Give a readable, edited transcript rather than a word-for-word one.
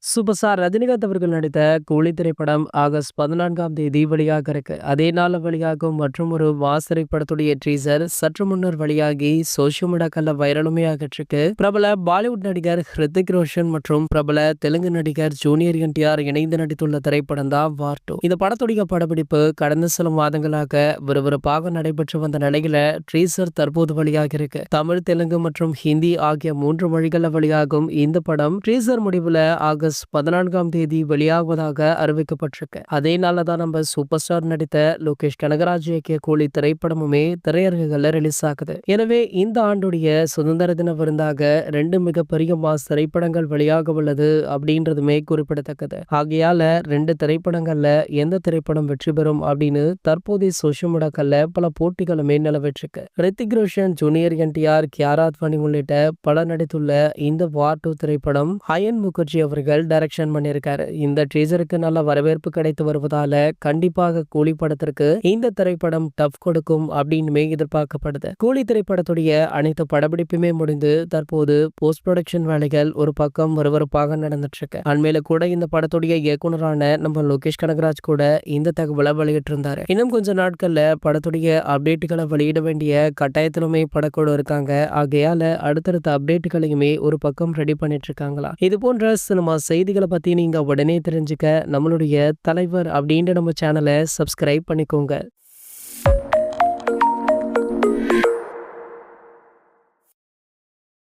Super star Rajinikanth அவர்கள் நடித்த கூலி திரைப்படம் ஆகஸ்ட் 14ஆம் தேதி வெளியாக இருக்கு. அதே நாள் வெளியாகும் மற்றும் ஒரு மாஸ் திரைப்படத்துடைய ட்ரீசர் சற்று முன்னர் வெளியாகி சோசியல் மீடியாக்கள்ல வைரலுமையாகிட்டு இருக்கு. பிரபல பாலிவுட் நடிகர் ஹிருத்திக் ரோஷன் மற்றும் பிரபல தெலுங்கு நடிகர் ஜூனியர் என்டிஆர் இணைந்து நடித்துள்ள திரைப்படம் தான் வார் 2. இந்த படத்துடைய படப்பிடிப்பு கடந்த சில மாதங்களாக விறுவிறுப்பாக நடைபெற்று வந்த நிலையில ட்ரீசர் தற்போது வெளியாகி இருக்கு. தமிழ், தெலுங்கு மற்றும் ஹிந்தி ஆகிய 3 மொழிகளில் வெளியாகும் இந்த படம் ட்ரீசர் முடிவுல ஆகஸ்ட் 14ஆம் தேதி வெளியாகுவதாக அறிவிக்கப்பட்டிருக்கு. அதே நாள்ல தான் நம்ம சூப்பர் ஸ்டார் நடித்த லோகேஷ் கனகராஜ் இயக்கிய கூலி திரைப்படமுமே திரையரங்குகள்ல ரிலீஸ் ஆகுது. எனவே இந்த ஆண்டுடைய சுதந்திர தின விருந்தாக 2 மிகப்பெரிய மாஸ் திரைப்படங்கள் வெளியாக உள்ளது அப்படின்றதுமே குறிப்பிடத்தக்கது. ஆகையால 2 திரைப்படங்கள்ல எந்த திரைப்படம் வெற்றி பெறும் அப்படின்னு தற்போதைய சோசியல் மீடியாக்கள்ல பல போட்டிகளுமே நிலவிட்டிருக்கு. ரித்திக் ரோஷன், ஜூனியர் என்டிஆர், கியாரா அத்வானி உள்ளிட்ட பலர் நடித்துள்ள இந்த வார் 2 திரைப்படம் அயன் முகர்ஜி அவர்கள் டைரக்ஷன் பண்ணியிருக்காரு. இந்த டீசருக்கு நல்ல வரவேற்பு கிடைத்து வருவதால கண்டிப்பாக கூலி படத்திற்கு இந்த திரைப்படம் டஃப் கொடுக்கும் அப்படின்னு எதிர்பார்க்கப்படுது. கூலி திரைப்படத்துடைய அனைத்து படப்பிடிப்புமே முடிந்து தற்போது போஸ்ட் ப்ரொடக்ஷன் வேலைகள் ஒரு பக்கம் விறுவிறுப்பாக நடந்துட்டு இருக்கு. அண்மையில கூட இந்த படத்துடைய இயக்குனரான நம்ம லோகேஷ் கனகராஜ் கூட இந்த தகவலை வெளியிட்டிருந்தாரு. இன்னும் கொஞ்ச நாட்கள்ல படத்துடைய அப்டேட்டுகளை வெளியிட வேண்டிய கட்டாயத்திலுமே படக்குழு இருக்காங்க. ஆகையால அடுத்தடுத்த அப்டேட்டுகளையுமே ஒரு பக்கம் ரெடி பண்ணிட்டு இருக்காங்களா. இது போன்ற சினிமா செய்திகளை பத்தி நீங்க உடனே தெரிஞ்சுக்க நம்மளுடைய தலைவர் அப்படின்ற நம்ம சேனலை சப்ஸ்கிரைப் பண்ணிக்கோங்க.